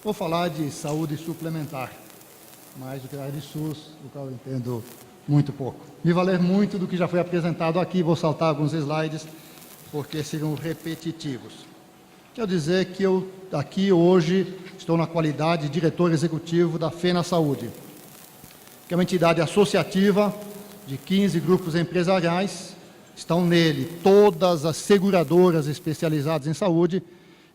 Vou falar de saúde suplementar, mais do que a área de SUS, do qual eu entendo muito pouco. Me valer muito do que já foi apresentado aqui, vou saltar alguns slides, porque seriam repetitivos. Quero dizer que eu, aqui hoje, estou na qualidade de diretor executivo da FENA Saúde, que é uma entidade associativa de 15 grupos empresariais. Estão nele todas as seguradoras especializadas em saúde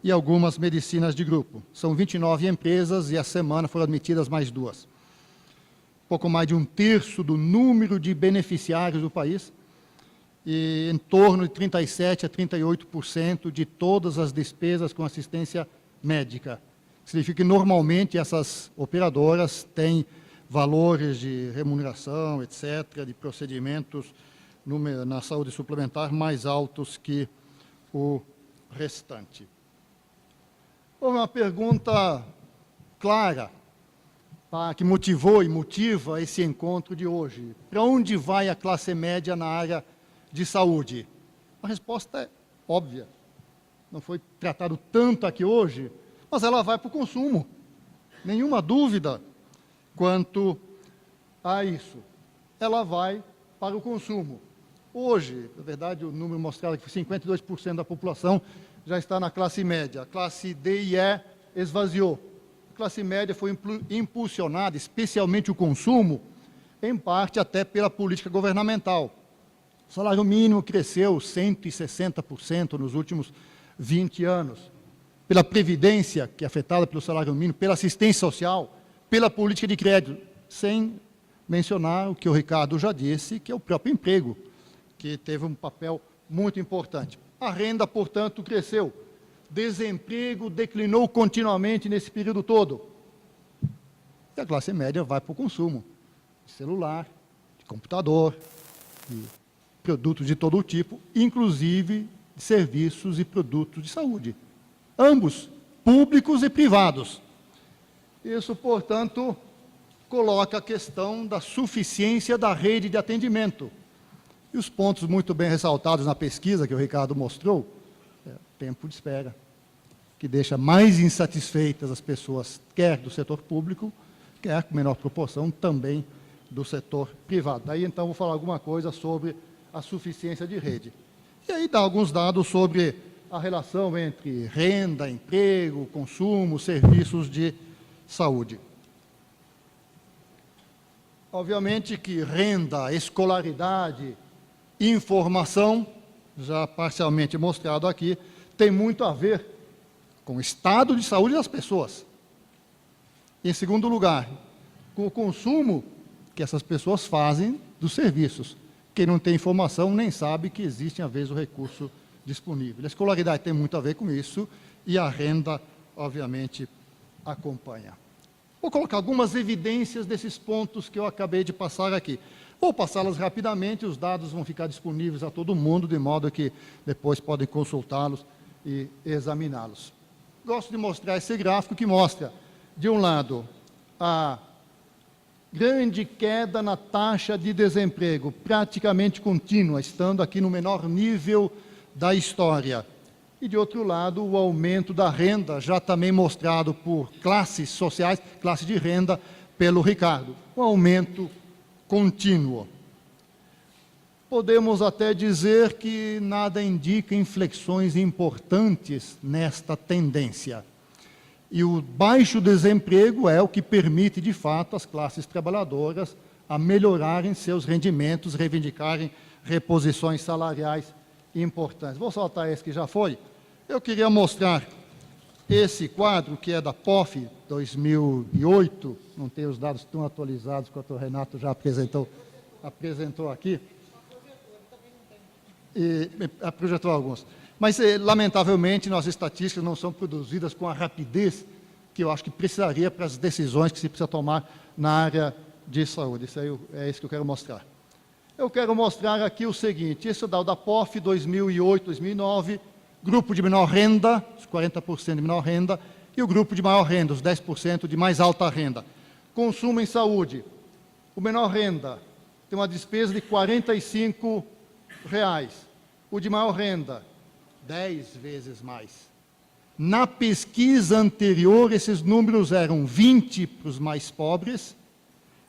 e algumas medicinas de grupo. São 29 empresas e a semana foram admitidas mais 2. Pouco mais de 1/3 do número de beneficiários do país e em torno de 37% a 38% de todas as despesas com assistência médica. Significa que, normalmente, essas operadoras têm valores de remuneração, etc., de procedimentos na saúde suplementar mais altos que o restante. Houve uma pergunta clara, que motivou e motiva esse encontro de hoje. Para onde vai a classe média na área de saúde? A resposta é óbvia. Não foi tratado tanto aqui hoje, mas ela vai para o consumo. Nenhuma dúvida quanto a isso. Ela vai para o consumo. Hoje, na verdade, o número mostrado aqui, 52% da população já está na classe média. A classe D e E esvaziou. A classe média foi impulsionada, especialmente o consumo, em parte até pela política governamental. O salário mínimo cresceu 160% nos últimos 20 anos. Pela previdência, que é afetada pelo salário mínimo, pela assistência social, pela política de crédito, sem mencionar o que o Ricardo já disse, que é o próprio emprego, que teve um papel muito importante. A renda, portanto, cresceu. Desemprego declinou continuamente nesse período todo. E a classe média vai para o consumo de celular, de computador, de produtos de todo tipo, inclusive de serviços e produtos de saúde. Ambos, públicos e privados. Isso, portanto, coloca a questão da suficiência da rede de atendimento. E os pontos muito bem ressaltados na pesquisa que o Ricardo mostrou, tempo de espera, que deixa mais insatisfeitas as pessoas, quer do setor público, quer, com menor proporção, também do setor privado. Daí, então, vou falar alguma coisa sobre a suficiência de rede. E aí dá alguns dados sobre a relação entre renda, emprego, consumo, serviços de saúde. Obviamente que renda, escolaridade, informação, já parcialmente mostrado aqui, tem muito a ver com o estado de saúde das pessoas. Em segundo lugar, com o consumo que essas pessoas fazem dos serviços. Quem não tem informação nem sabe que existe, às vezes, o recurso disponível. A escolaridade tem muito a ver com isso e a renda, obviamente, acompanha. Vou colocar algumas evidências desses pontos que eu acabei de passar aqui. Vou passá-las rapidamente, os dados vão ficar disponíveis a todo mundo, de modo que depois podem consultá-los e examiná-los. Gosto de mostrar esse gráfico que mostra, de um lado, a grande queda na taxa de desemprego, praticamente contínua, estando aqui no menor nível da história. E, de outro lado, o aumento da renda, já também mostrado por classes sociais, classe de renda, pelo Ricardo. Um aumento contínuo. Podemos até dizer que nada indica inflexões importantes nesta tendência. E o baixo desemprego é o que permite, de fato, às classes trabalhadoras a melhorarem seus rendimentos, reivindicarem reposições salariais importantes. Vou soltar esse que já foi. Eu queria mostrar esse quadro, que é da POF 2008, não tem os dados tão atualizados quanto o Renato já apresentou aqui. E projetou alguns. Mas, lamentavelmente, nossas estatísticas não são produzidas com a rapidez que eu acho que precisaria para as decisões que se precisa tomar na área de saúde. Isso aí é isso que eu quero mostrar. Eu quero mostrar aqui o seguinte, esse é o dado da POF 2008, 2009, grupo de menor renda, os 40% de menor renda, e o grupo de maior renda, os 10% de mais alta renda. Consumo em saúde. O menor renda tem uma despesa de R$ 45. O de maior renda, 10 vezes mais. Na pesquisa anterior, esses números eram 20 para os mais pobres,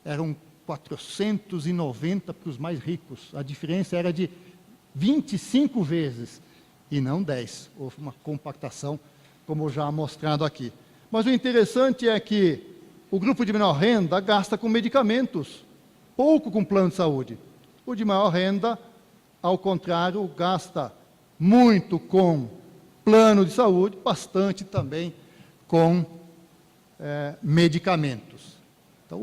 eram 490 para os mais ricos. A diferença era de 25 vezes, e não 10. Houve uma compactação, como já mostrado aqui. Mas o interessante é que o grupo de menor renda gasta com medicamentos, pouco com plano de saúde. O de maior renda, ao contrário, gasta muito com plano de saúde, bastante também com medicamentos. Então,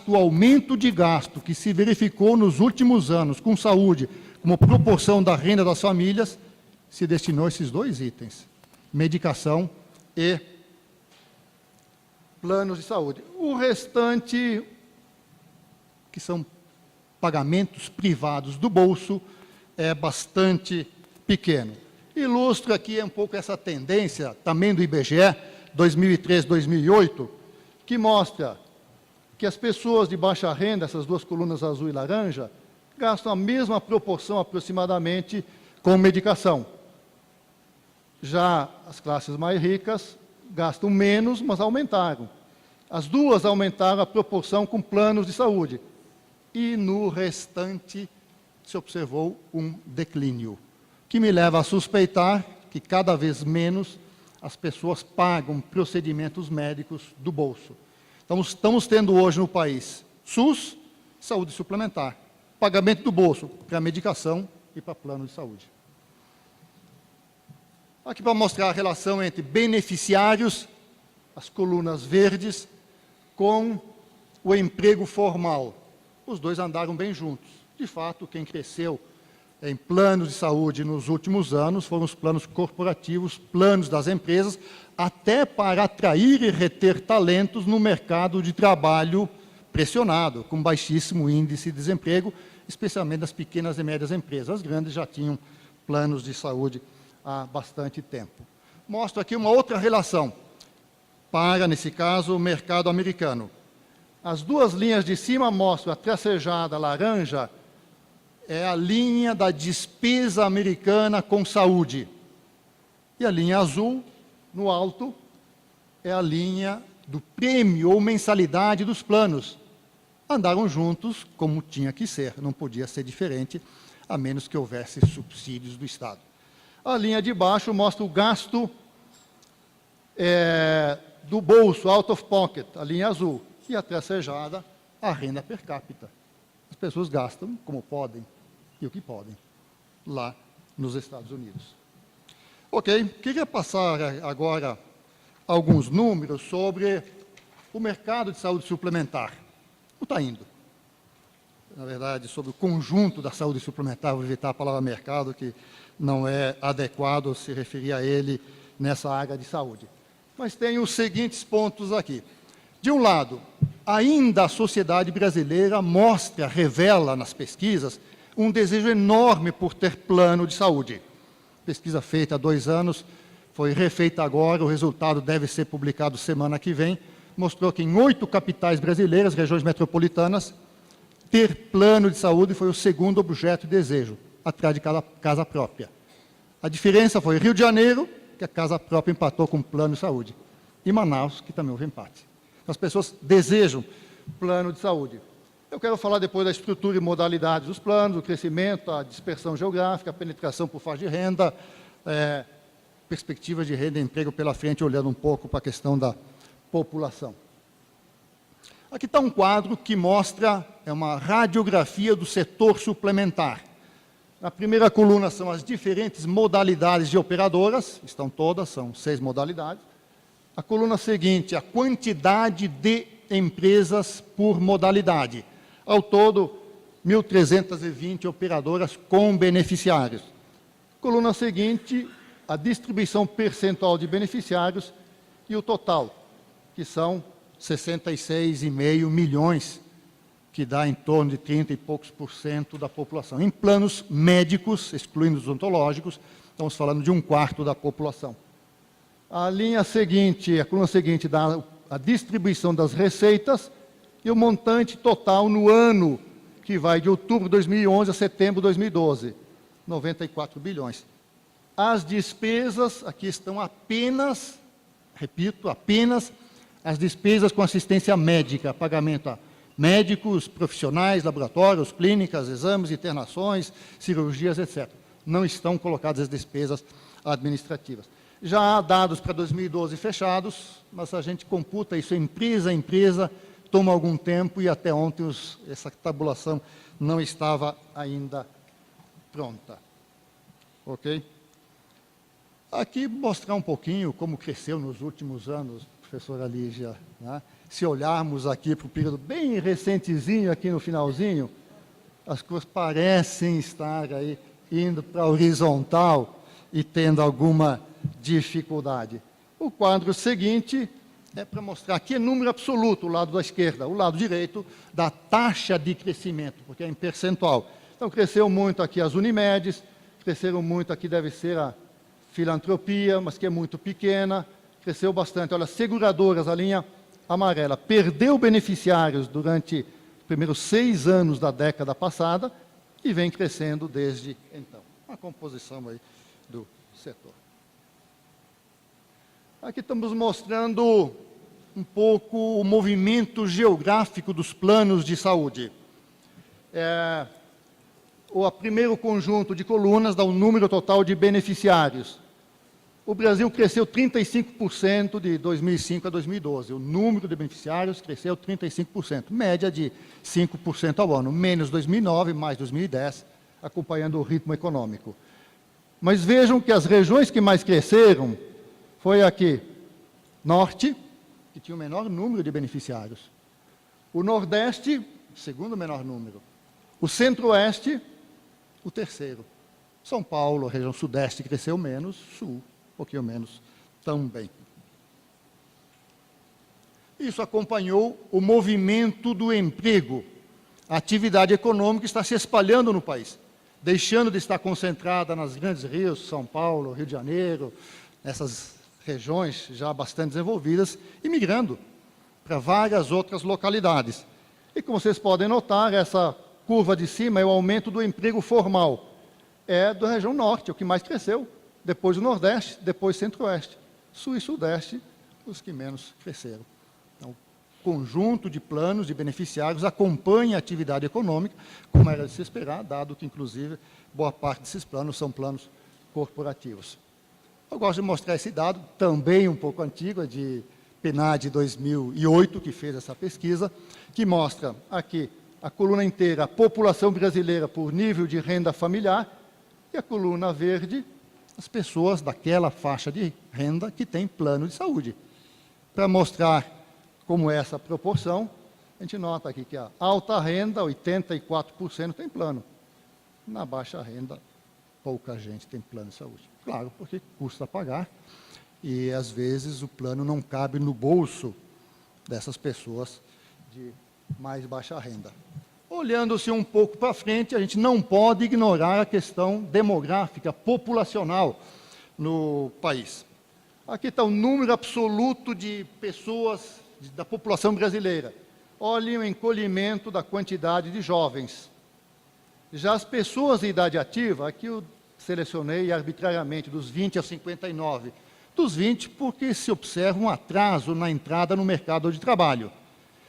o aumento de gasto que se verificou nos últimos anos com saúde, como proporção da renda das famílias, se destinou a esses dois itens, medicação e planos de saúde. O restante, que são pagamentos privados do bolso, é bastante pequeno. Ilustro aqui um pouco essa tendência, também do IBGE, 2003-2008, que mostra que as pessoas de baixa renda, essas duas colunas azul e laranja, gastam a mesma proporção aproximadamente com medicação. Já as classes mais ricas gastam menos, mas aumentaram. As duas aumentaram a proporção com planos de saúde. E no restante se observou um declínio, que me leva a suspeitar que cada vez menos as pessoas pagam procedimentos médicos do bolso. Então, estamos tendo hoje no país SUS, saúde suplementar, pagamento do bolso para medicação e para plano de saúde. Aqui para mostrar a relação entre beneficiários, as colunas verdes, com o emprego formal. Os dois andaram bem juntos. De fato, quem cresceu em planos de saúde nos últimos anos foram os planos corporativos, planos das empresas, até para atrair e reter talentos no mercado de trabalho pressionado, com baixíssimo índice de desemprego, especialmente das pequenas e médias empresas. As grandes já tinham planos de saúde há bastante tempo. Mostro aqui uma outra relação para, nesse caso, o mercado americano. As duas linhas de cima mostram a tracejada laranja, é a linha da despesa americana com saúde. E a linha azul, no alto, é a linha do prêmio ou mensalidade dos planos. Andaram juntos como tinha que ser, não podia ser diferente, a menos que houvesse subsídios do Estado. A linha de baixo mostra o gasto do bolso, out of pocket, a linha azul. E a tracejada, a renda per capita. As pessoas gastam como podem e o que podem, lá nos Estados Unidos. Ok, queria passar agora alguns números sobre o mercado de saúde suplementar. Como está indo? Na verdade, sobre o conjunto da saúde suplementar, vou evitar a palavra mercado, que não é adequado se referir a ele nessa área de saúde. Mas tem os seguintes pontos aqui. De um lado, ainda a sociedade brasileira revela nas pesquisas, um desejo enorme por ter plano de saúde. Pesquisa feita há 2 anos, foi refeita agora, o resultado deve ser publicado semana que vem, mostrou que em 8 capitais brasileiras, regiões metropolitanas, ter plano de saúde foi o segundo objeto de desejo, atrás de cada casa própria. A diferença foi Rio de Janeiro, que a casa própria empatou com plano de saúde, e Manaus, que também houve empate. As pessoas desejam plano de saúde. Eu quero falar depois da estrutura e modalidades dos planos, o crescimento, a dispersão geográfica, a penetração por faixa de renda, perspectivas de renda e emprego pela frente, olhando um pouco para a questão da população. Aqui está um quadro que mostra, uma radiografia do setor suplementar. Na primeira coluna são as diferentes modalidades de operadoras, estão todas, são 6 modalidades. A coluna seguinte, a quantidade de empresas por modalidade. Ao todo, 1.320 operadoras com beneficiários. Coluna seguinte, a distribuição percentual de beneficiários e o total, que são 66,5 milhões, que dá em torno de 30 e poucos % da população. Em planos médicos, excluindo os odontológicos, estamos falando de 1/4 da população. A linha seguinte, a coluna seguinte, dá a distribuição das receitas e o montante total no ano, que vai de outubro de 2011 a setembro de 2012, 94 bilhões. As despesas, aqui estão apenas, repito, apenas as despesas com assistência médica, pagamento a médicos, profissionais, laboratórios, clínicas, exames, internações, cirurgias, etc. Não estão colocadas as despesas administrativas. Já há dados para 2012 fechados, mas a gente computa isso empresa a empresa, toma algum tempo e até ontem essa tabulação não estava ainda pronta. Ok? Aqui mostrar um pouquinho como cresceu nos últimos anos, professora Lígia, né? Se olharmos aqui para o período bem recentezinho, aqui no finalzinho, as coisas parecem estar aí indo para a horizontal e tendo alguma dificuldade. O quadro seguinte é para mostrar aqui número absoluto, o lado da esquerda, o lado direito da taxa de crescimento, porque é em percentual. Então, cresceu muito aqui as Unimedes, cresceram muito aqui, deve ser a filantropia, mas que é muito pequena, cresceu bastante. Olha, seguradoras, a linha amarela, perdeu beneficiários durante os primeiros 6 anos da década passada e vem crescendo desde então. Uma composição aí do setor. Aqui estamos mostrando um pouco o movimento geográfico dos planos de saúde. O primeiro conjunto de colunas dá o número total de beneficiários. O Brasil cresceu 35% de 2005 a 2012. O número de beneficiários cresceu 35%, média de 5% ao ano, menos 2009, mais 2010, acompanhando o ritmo econômico. Mas vejam que as regiões que mais cresceram foi aqui, Norte, que tinha o menor número de beneficiários. O Nordeste, segundo menor número. O Centro-Oeste, o terceiro. São Paulo, a região Sudeste, cresceu menos, Sul, um pouquinho menos também. Isso acompanhou o movimento do emprego. A atividade econômica está se espalhando no país, deixando de estar concentrada nas grandes rios, São Paulo, Rio de Janeiro, essas regiões já bastante desenvolvidas, e migrando para várias outras localidades. E como vocês podem notar, essa curva de cima é o aumento do emprego formal. É da região Norte, o que mais cresceu, depois o Nordeste, depois Centro-Oeste. Sul e Sudeste, os que menos cresceram. Então, o conjunto de planos de beneficiários acompanha a atividade econômica, como era de se esperar, dado que, inclusive, boa parte desses planos são planos corporativos. Eu gosto de mostrar esse dado, também um pouco antigo, é de PNAD 2008, que fez essa pesquisa, que mostra aqui a coluna inteira, a população brasileira por nível de renda familiar, e a coluna verde, as pessoas daquela faixa de renda que tem plano de saúde. Para mostrar como é essa proporção, a gente nota aqui que a alta renda, 84% tem plano. Na baixa renda, pouca gente tem plano de saúde. Claro, porque custa pagar e, às vezes, o plano não cabe no bolso dessas pessoas de mais baixa renda. Olhando-se um pouco para frente, a gente não pode ignorar a questão demográfica, populacional no país. Aqui está o número absoluto de pessoas da população brasileira. Olhem o encolhimento da quantidade de jovens. Já as pessoas em idade ativa, aqui eu selecionei arbitrariamente dos 20 a 59. Dos 20, porque se observa um atraso na entrada no mercado de trabalho.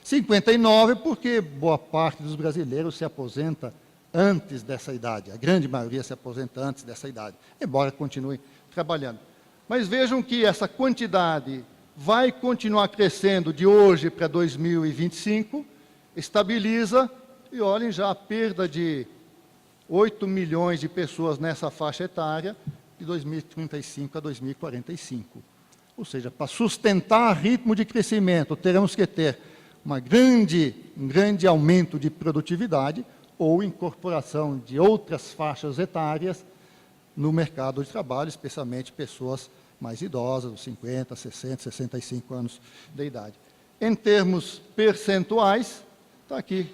59, porque boa parte dos brasileiros se aposenta antes dessa idade. A grande maioria se aposenta antes dessa idade, embora continue trabalhando. Mas vejam que essa quantidade vai continuar crescendo de hoje para 2025, estabiliza, e olhem já a perda de 8 milhões de pessoas nessa faixa etária, de 2035 a 2045. Ou seja, para sustentar ritmo de crescimento, teremos que ter um grande aumento de produtividade ou incorporação de outras faixas etárias no mercado de trabalho, especialmente pessoas mais idosas, 50, 60, 65 anos de idade. Em termos percentuais, está aqui.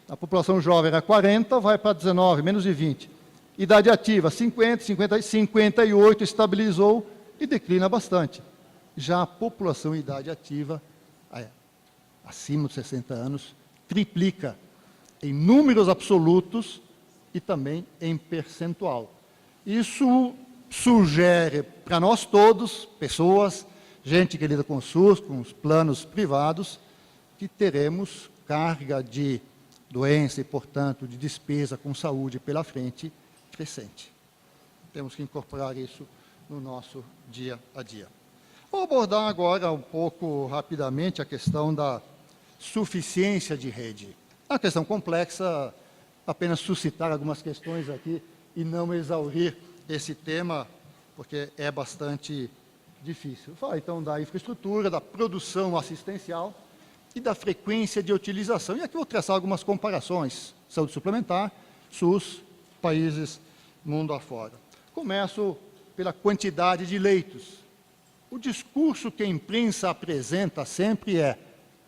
A população jovem era 40, vai para 19, menos de 20. Idade ativa, 50, 58, estabilizou e declina bastante. Já a população em idade ativa, acima de 60 anos, triplica em números absolutos e também em percentual. Isso sugere para nós todos, pessoas, gente que lida com o SUS, com os planos privados, que teremos carga de doença e, portanto, de despesa com saúde pela frente crescente. Temos que incorporar isso no nosso dia a dia. Vou abordar agora um pouco rapidamente a questão da suficiência de rede. É uma questão complexa, apenas suscitar algumas questões aqui e não exaurir esse tema, porque é bastante difícil. Fala então da infraestrutura, da produção assistencial e da frequência de utilização. E aqui vou traçar algumas comparações. Saúde suplementar, SUS, países mundo afora. Começo pela quantidade de leitos. O discurso que a imprensa apresenta sempre é: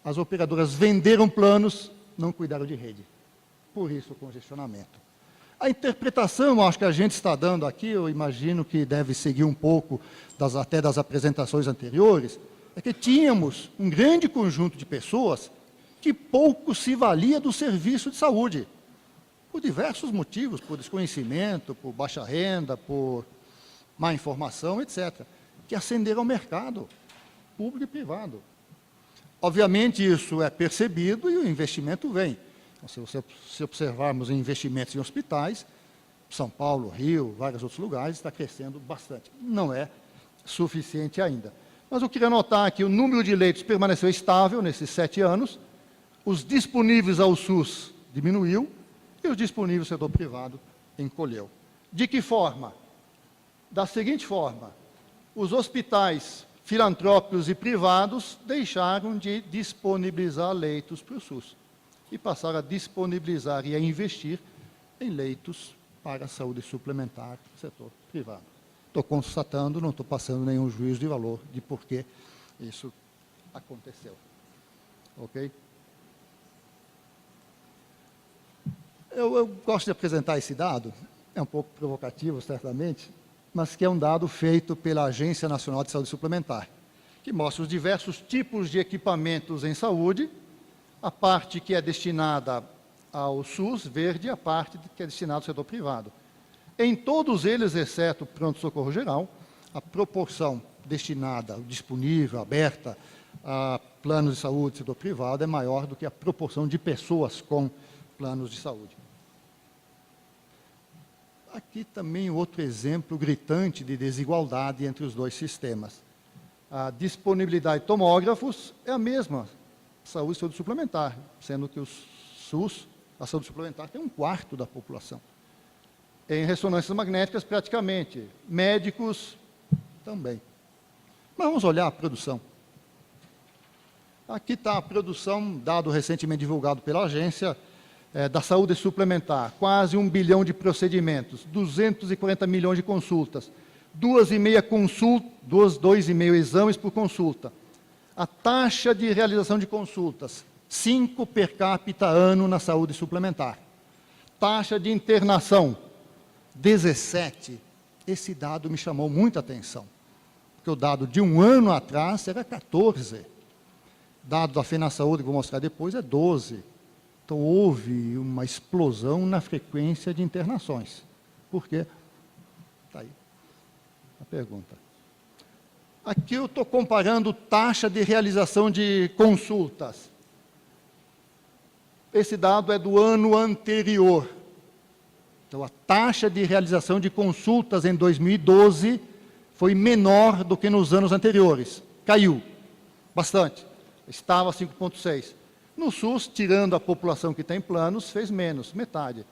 as operadoras venderam planos, não cuidaram de rede. Por isso o congestionamento. A interpretação, acho que a gente está dando aqui, eu imagino que deve seguir um pouco até das apresentações anteriores, é que tínhamos um grande conjunto de pessoas que pouco se valia do serviço de saúde, por diversos motivos, por desconhecimento, por baixa renda, por má informação, etc., que ascenderam ao mercado, público e privado. Obviamente, isso é percebido e o investimento vem. Então, se observarmos investimentos em hospitais, São Paulo, Rio, vários outros lugares, está crescendo bastante. Não é suficiente ainda. Mas eu queria notar que o número de leitos permaneceu estável nesses 7 anos, os disponíveis ao SUS diminuiu e os disponíveis ao setor privado encolheu. De que forma? Da seguinte forma: os hospitais filantrópicos e privados deixaram de disponibilizar leitos para o SUS e passaram a disponibilizar e a investir em leitos para a saúde suplementar no setor privado. Estou constatando, não estou passando nenhum juízo de valor de por que isso aconteceu. Ok? Eu gosto de apresentar esse dado, é um pouco provocativo, certamente, mas que é um dado feito pela Agência Nacional de Saúde Suplementar, que mostra os diversos tipos de equipamentos em saúde, a parte que é destinada ao SUS, verde, e a parte que é destinada ao setor privado. Em todos eles, exceto o pronto-socorro geral, a proporção destinada, disponível, aberta a planos de saúde do setor privado é maior do que a proporção de pessoas com planos de saúde. Aqui também outro exemplo gritante de desigualdade entre os dois sistemas. A disponibilidade de tomógrafos é a mesma, saúde e saúde suplementar, sendo que o SUS, a saúde suplementar, tem 1/4 da população. Em ressonâncias magnéticas, praticamente. Médicos, também. Mas vamos olhar a produção. Aqui está a produção, dado recentemente divulgado pela agência, da saúde suplementar. Quase 1 bilhão de procedimentos, 240 milhões de consultas, 2,5 exames por consulta. A taxa de realização de consultas, 5 per capita ano na saúde suplementar. Taxa de internação, 17. Esse dado me chamou muita atenção, porque o dado de 1 ano atrás era 14. Dado da FenaSaúde, que vou mostrar depois, é 12. Então, houve uma explosão na frequência de internações. Por quê? Está aí a pergunta. Aqui eu estou comparando taxa de realização de consultas. Esse dado é do ano anterior. Então, a taxa de realização de consultas em 2012 foi menor do que nos anos anteriores. Caiu bastante. Estava 5,6. No SUS, tirando a população que tem planos, fez menos, metade.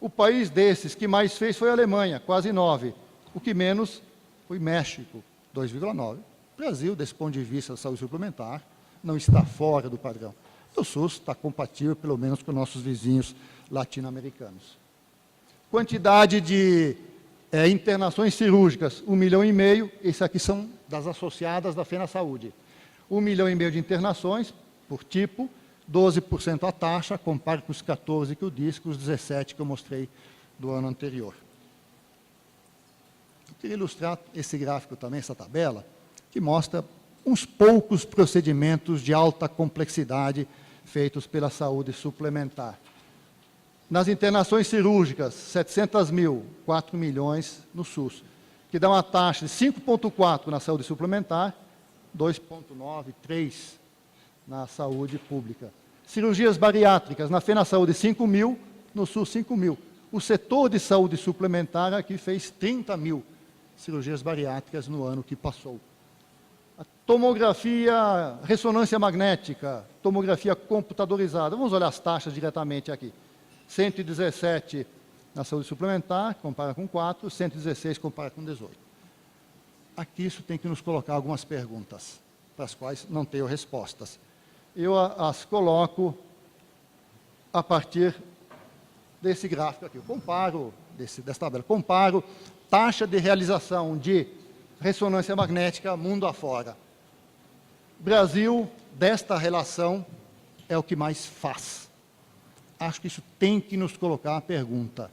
O país desses que mais fez foi a Alemanha, quase 9. O que menos foi México, 2,9. O Brasil, desse ponto de vista da saúde suplementar, não está fora do padrão. O SUS está compatível, pelo menos, com nossos vizinhos latino-americanos. Quantidade de internações cirúrgicas, 1,5 milhão. Esses aqui são das associadas da FenaSaúde. 1,5 milhão de internações, por tipo, 12% a taxa, compare com os 14 que eu disse, com os 17 que eu mostrei do ano anterior. Eu queria ilustrar esse gráfico também, essa tabela, que mostra uns poucos procedimentos de alta complexidade feitos pela saúde suplementar. Nas internações cirúrgicas, 700 mil, 4 milhões no SUS. que dá uma taxa de 5,4 na saúde suplementar, 2,9, 3 na saúde pública. Cirurgias bariátricas, na FenaSaúde 5 mil, no SUS 5 mil. O setor de saúde suplementar aqui fez 30 mil cirurgias bariátricas no ano que passou. A tomografia, ressonância magnética, tomografia computadorizada. Vamos olhar as taxas diretamente aqui. 117 na saúde suplementar, compara com 4, 116 compara com 18. Aqui isso tem que nos colocar algumas perguntas, para as quais não tenho respostas. Eu as coloco a partir desse gráfico aqui. Eu comparo, dessa tabela, comparo taxa de realização de ressonância magnética mundo afora. Brasil, desta relação, é o que mais faz. Acho que isso tem que nos colocar a pergunta: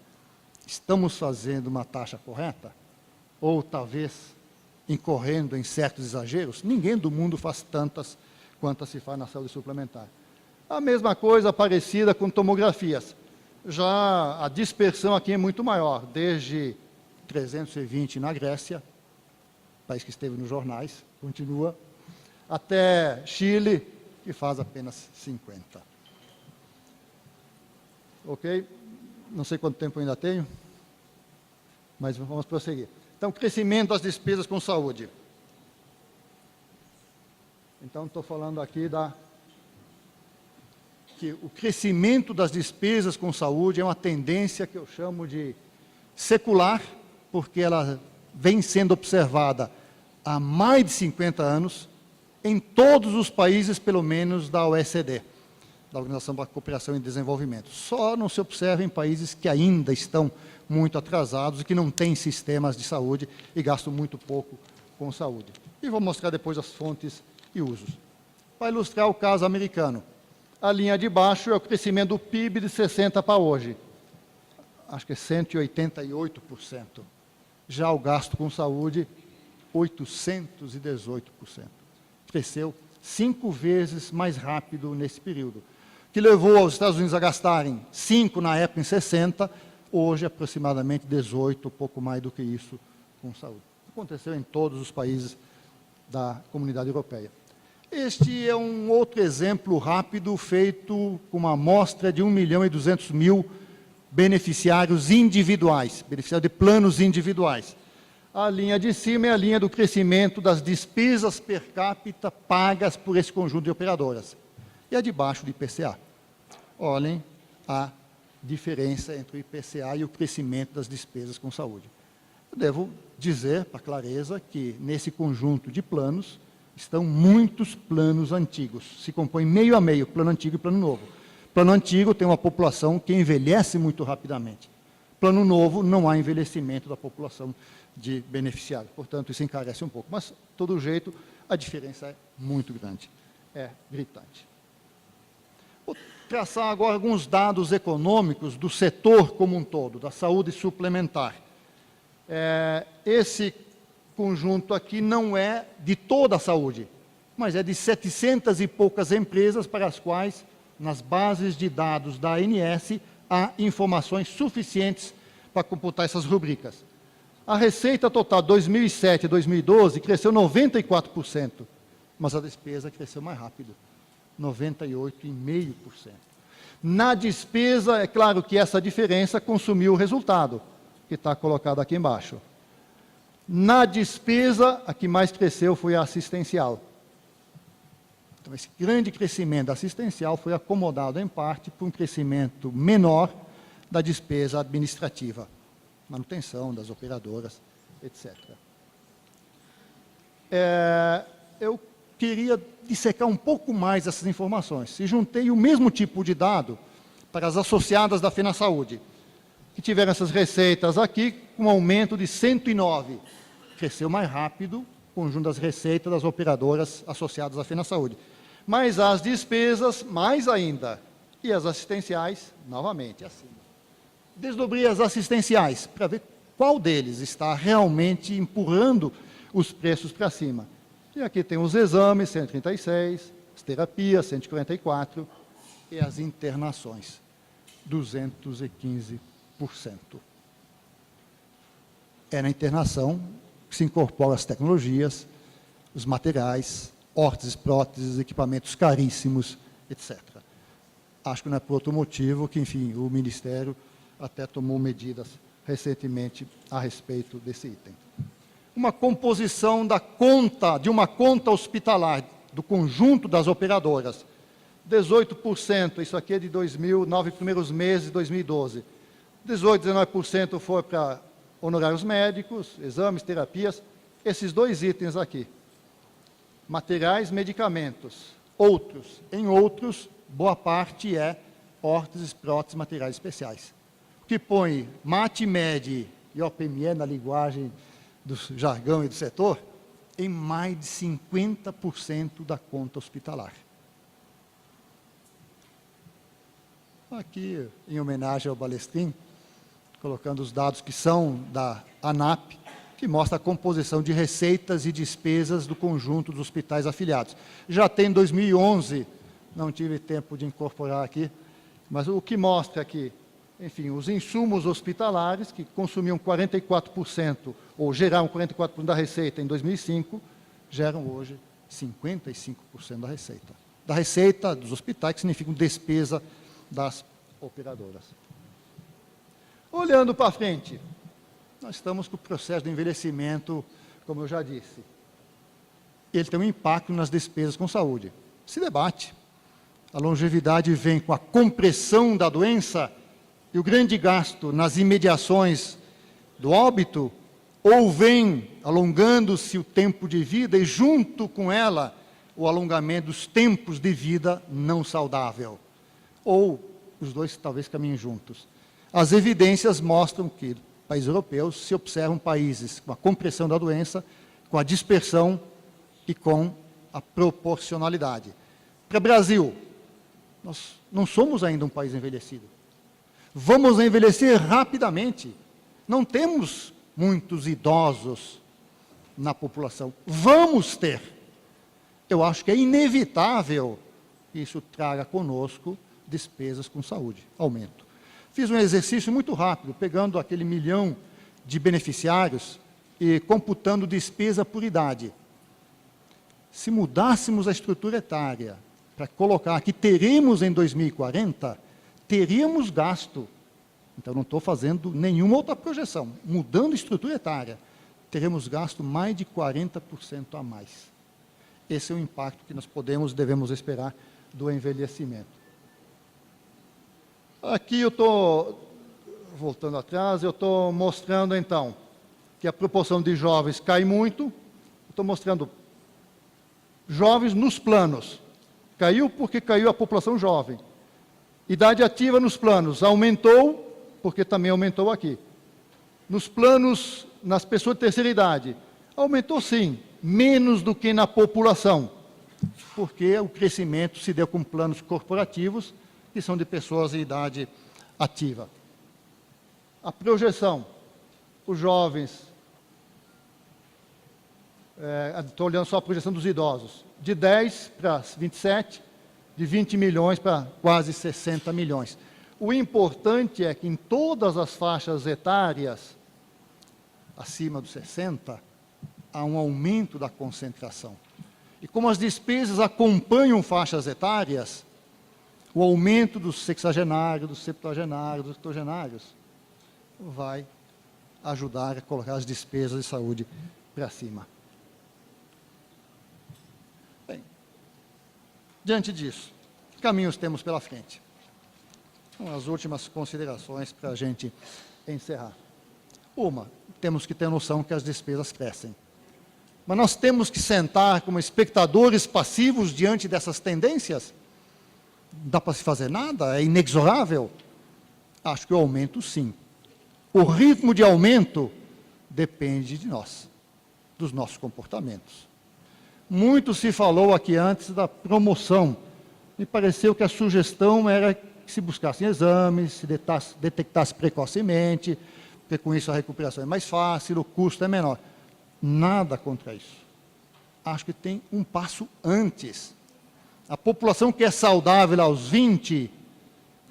estamos fazendo uma taxa correta? Ou talvez incorrendo em certos exageros? Ninguém do mundo faz tantas quantas se faz na saúde suplementar. A mesma coisa parecida com tomografias. Já a dispersão aqui é muito maior, desde 320 na Grécia, país que esteve nos jornais, continua, até Chile, que faz apenas 50. Ok? Não sei quanto tempo eu ainda tenho, mas vamos prosseguir. Então, crescimento das despesas com saúde. Então, estou falando aqui que o crescimento das despesas com saúde é uma tendência que eu chamo de secular, porque ela vem sendo observada há mais de 50 anos em todos os países, pelo menos, da OECD, da Organização para a Cooperação e Desenvolvimento. Só não se observa em países que ainda estão muito atrasados e que não têm sistemas de saúde e gastam muito pouco com saúde. E vou mostrar depois as fontes e usos. Para ilustrar o caso americano, a linha de baixo é o crescimento do PIB de 60 para hoje. Acho que é 188%. Já o gasto com saúde, 818%. Cresceu 5 vezes mais rápido nesse período, que levou os Estados Unidos a gastarem 5 na época em 60, hoje aproximadamente 18, pouco mais do que isso com saúde. Aconteceu em todos os países da comunidade europeia. Este é um outro exemplo rápido feito com uma amostra de 1.200.000 beneficiários individuais, beneficiários de planos individuais. A linha de cima é a linha do crescimento das despesas per capita pagas por esse conjunto de operadoras. E a de baixo, de IPCA. Olhem a diferença entre o IPCA e o crescimento das despesas com saúde. Eu devo dizer, para clareza, que nesse conjunto de planos estão muitos planos antigos. Se compõe meio a meio, plano antigo e plano novo. Plano antigo tem uma população que envelhece muito rapidamente. Plano novo, não há envelhecimento da população de beneficiários. Portanto, isso encarece um pouco. Mas, de todo jeito, a diferença é muito grande. É gritante. Vou traçar agora alguns dados econômicos do setor como um todo, da saúde suplementar. Esse conjunto aqui não é de toda a saúde, mas é de 700 e poucas empresas para as quais, nas bases de dados da ANS, há informações suficientes para computar essas rubricas. A receita total 2007 e 2012 cresceu 94%, mas a despesa cresceu mais rápido, 98,5%. Na despesa, é claro que essa diferença consumiu o resultado, que está colocado aqui embaixo. Na despesa, a que mais cresceu foi a assistencial. Então, esse grande crescimento assistencial foi acomodado, em parte, por um crescimento menor da despesa administrativa, manutenção das operadoras, etc. Eu queria dissecar um pouco mais essas informações. E juntei o mesmo tipo de dado para as associadas da FenaSaúde, que tiveram essas receitas aqui, com um aumento de 109. Cresceu mais rápido o conjunto das receitas das operadoras associadas à FenaSaúde. Mas as despesas, mais ainda. E as assistenciais, novamente, acima. Desdobrei as assistenciais, para ver qual deles está realmente empurrando os preços para cima. E aqui tem os exames, 136, as terapias, 144, e as internações, 215%. É na internação que se incorporam as tecnologias, os materiais, órteses, próteses, equipamentos caríssimos, etc. Acho que não é por outro motivo que, enfim, o Ministério até tomou medidas recentemente a respeito desse item. Uma composição de uma conta hospitalar do conjunto das operadoras. 18%, isso aqui é de 9 primeiros meses de 2012. 18%, 19% foi para honorários médicos, exames, terapias. Esses dois itens aqui. Materiais, medicamentos. Outros. Em outros, boa parte é órteses, próteses, materiais especiais. O que põe MAT, MED e OPME na linguagem do jargão e do setor, em mais de 50% da conta hospitalar. Aqui, em homenagem ao Balestrin, colocando os dados que são da ANAP, que mostra a composição de receitas e despesas do conjunto dos hospitais afiliados. Já tem 2011, não tive tempo de incorporar aqui, mas o que mostra aqui, enfim, os insumos hospitalares, que consumiam 44%, ou geraram 44% da receita em 2005, geram hoje 55% da receita. Da receita dos hospitais, que significa despesa das operadoras. Olhando para frente, nós estamos com o processo de envelhecimento, como eu já disse. Ele tem um impacto nas despesas com saúde. Se debate. A longevidade vem com a compressão da doença e o grande gasto nas imediações do óbito, ou vem alongando-se o tempo de vida e, junto com ela, o alongamento dos tempos de vida não saudável. Ou os dois talvez caminhem juntos. As evidências mostram que países europeus se observam países com a compressão da doença, com a dispersão e com a proporcionalidade. Para o Brasil, nós não somos ainda um país envelhecido. Vamos envelhecer rapidamente. Não temos muitos idosos na população. Vamos ter. Eu acho que é inevitável que isso traga conosco despesas com saúde, aumento. Fiz um exercício muito rápido, pegando aquele 1 milhão de beneficiários e computando despesa por idade. Se mudássemos a estrutura etária para colocar que teremos em 2040, teríamos gasto. Então, não estou fazendo nenhuma outra projeção. Mudando a estrutura etária, teremos gasto mais de 40% a mais. Esse é o impacto que nós podemos e devemos esperar do envelhecimento. Aqui eu estou, voltando atrás, eu estou mostrando, então, que a proporção de jovens cai muito. Estou mostrando jovens nos planos. Caiu porque caiu a população jovem. Idade ativa nos planos aumentou, porque também aumentou aqui. Nos planos, nas pessoas de terceira idade, aumentou sim, menos do que na população, porque o crescimento se deu com planos corporativos, que são de pessoas em idade ativa. A projeção, os jovens, estou olhando só a projeção dos idosos, de 10 para 27, de 20 milhões para quase 60 milhões. O importante é que em todas as faixas etárias, acima dos 60, há um aumento da concentração. E como as despesas acompanham faixas etárias, o aumento dos sexagenários, dos septuagenários, dos octogenários, vai ajudar a colocar as despesas de saúde para cima. Bem, diante disso, que caminhos temos pela frente? São as últimas considerações para a gente encerrar. Uma, temos que ter noção que as despesas crescem. Mas nós temos que sentar como espectadores passivos diante dessas tendências? Não dá para se fazer nada? É inexorável? Acho que o aumento, sim. O ritmo de aumento depende de nós, dos nossos comportamentos. Muito se falou aqui antes da promoção. Me pareceu que a sugestão era que se buscassem exames, se detectasse precocemente, porque com isso a recuperação é mais fácil, o custo é menor. Nada contra isso. Acho que tem um passo antes. A população que é saudável aos 20,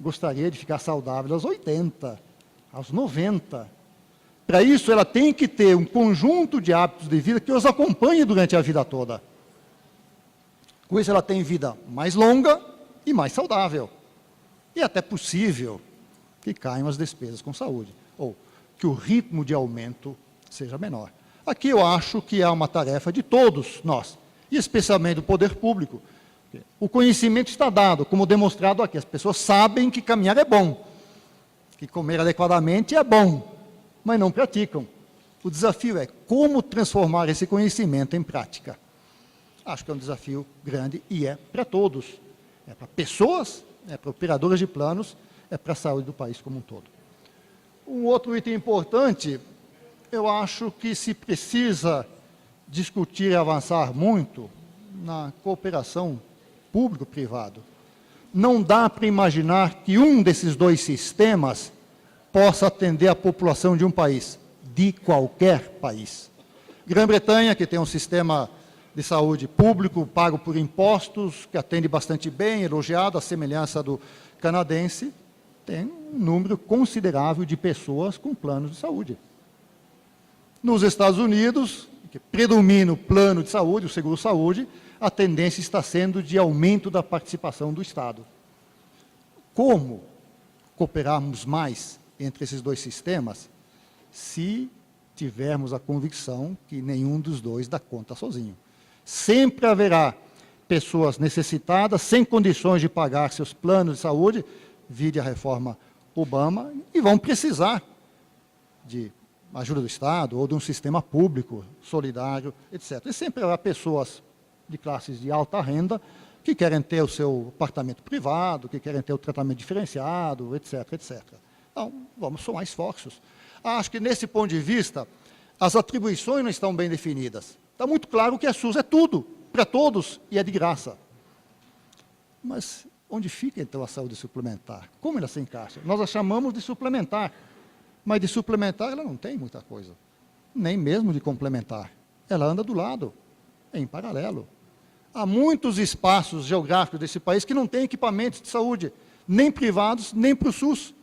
gostaria de ficar saudável aos 80, aos 90. Para isso, ela tem que ter um conjunto de hábitos de vida que os acompanhe durante a vida toda. Com isso, ela tem vida mais longa e mais saudável. E até possível que caiam as despesas com saúde, ou que o ritmo de aumento seja menor. Aqui eu acho que é uma tarefa de todos nós, e especialmente do poder público. O conhecimento está dado, como demonstrado aqui. As pessoas sabem que caminhar é bom, que comer adequadamente é bom, mas não praticam. O desafio é como transformar esse conhecimento em prática. Acho que é um desafio grande e é para todos. É para pessoas, é para operadores de planos, é para a saúde do país como um todo. Um outro item importante, eu acho que se precisa discutir e avançar muito na cooperação público-privado. Não dá para imaginar que um desses dois sistemas possa atender a população de um país, de qualquer país. Grã-Bretanha, que tem um sistema de saúde público, pago por impostos, que atende bastante bem, elogiado, à semelhança do canadense, tem um número considerável de pessoas com planos de saúde. Nos Estados Unidos, que predomina o plano de saúde, o seguro-saúde, a tendência está sendo de aumento da participação do Estado. Como cooperarmos mais entre esses dois sistemas se tivermos a convicção que nenhum dos dois dá conta sozinho? Sempre haverá pessoas necessitadas, sem condições de pagar seus planos de saúde, vide a reforma Obama, e vão precisar de ajuda do Estado ou de um sistema público, solidário, etc. E sempre haverá pessoas de classes de alta renda que querem ter o seu apartamento privado, que querem ter o tratamento diferenciado, etc., etc. Então, vamos somar esforços. Acho que, nesse ponto de vista, as atribuições não estão bem definidas. Está muito claro que a SUS é tudo, para todos, e é de graça. Mas onde fica, então, a saúde suplementar? Como ela se encaixa? Nós a chamamos de suplementar, mas de suplementar ela não tem muita coisa, nem mesmo de complementar. Ela anda do lado, em paralelo. Há muitos espaços geográficos desse país que não têm equipamentos de saúde, nem privados, nem para o SUS.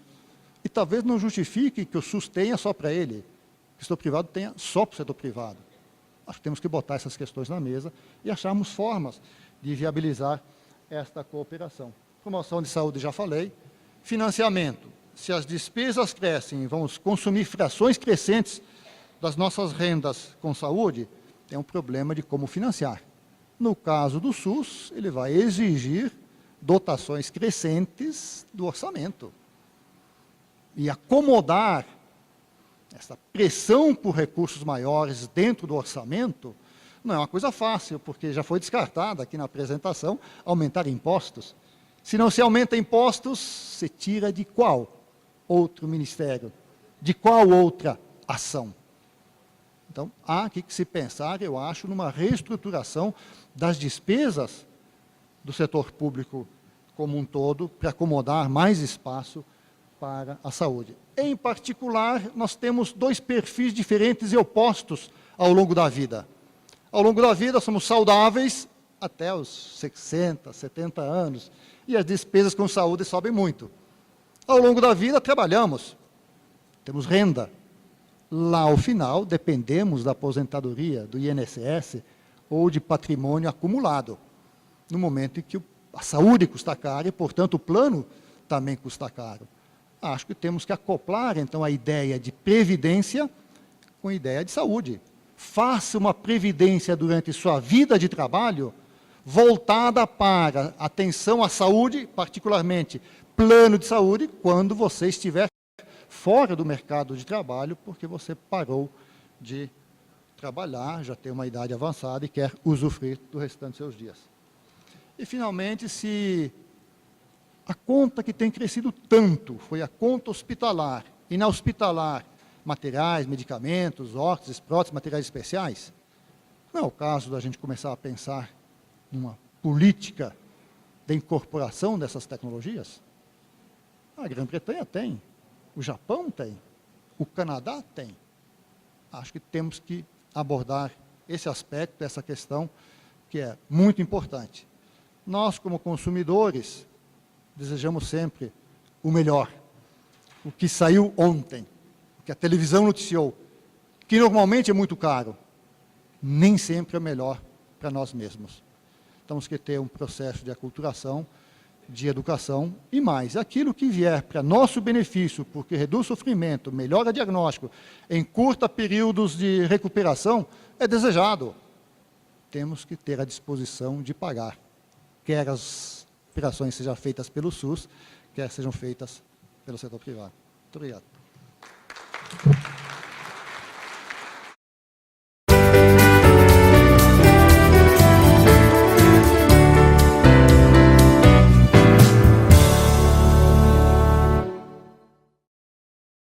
E talvez não justifique que o SUS tenha só para ele, que o setor privado tenha só para o setor privado. Acho que temos que botar essas questões na mesa e acharmos formas de viabilizar esta cooperação. Promoção de saúde, já falei. Financiamento. Se as despesas crescem e vamos consumir frações crescentes das nossas rendas com saúde, tem um problema de como financiar. No caso do SUS, ele vai exigir dotações crescentes do orçamento. E acomodar essa pressão por recursos maiores dentro do orçamento não é uma coisa fácil, porque já foi descartada aqui na apresentação aumentar impostos. Se não se aumenta impostos, se tira de qual outro ministério? De qual outra ação? Então, há aqui que se pensar, eu acho, numa reestruturação das despesas do setor público como um todo, para acomodar mais espaço para a saúde. Em particular, nós temos dois perfis diferentes e opostos ao longo da vida. Ao longo da vida, somos saudáveis até os 60, 70 anos, e as despesas com saúde sobem muito. Ao longo da vida, trabalhamos, temos renda. Lá, ao final, dependemos da aposentadoria, do INSS ou de patrimônio acumulado, no momento em que a saúde custa caro e, portanto, o plano também custa caro. Acho que temos que acoplar, então, a ideia de previdência com a ideia de saúde. Faça uma previdência durante sua vida de trabalho voltada para atenção à saúde, particularmente plano de saúde, quando você estiver fora do mercado de trabalho, porque você parou de trabalhar, já tem uma idade avançada e quer usufruir do restante dos seus dias. E, finalmente, se a conta que tem crescido tanto foi a conta hospitalar, e na hospitalar, materiais, medicamentos, órteses, próteses, materiais especiais, não é o caso da gente começar a pensar numa política de incorporação dessas tecnologias? A Grã-Bretanha tem, o Japão tem, o Canadá tem. Acho que temos que abordar esse aspecto, essa questão, que é muito importante. Nós, como consumidores, desejamos sempre o melhor, o que saiu ontem, que a televisão noticiou, que normalmente é muito caro, nem sempre é melhor para nós mesmos. Temos que ter um processo de aculturação, de educação e mais. Aquilo que vier para nosso benefício, porque reduz sofrimento, melhora diagnóstico, encurta períodos de recuperação, é desejado. Temos que ter a disposição de pagar, quer as operações sejam feitas pelo SUS, quer sejam feitas pelo setor privado. Muito obrigado.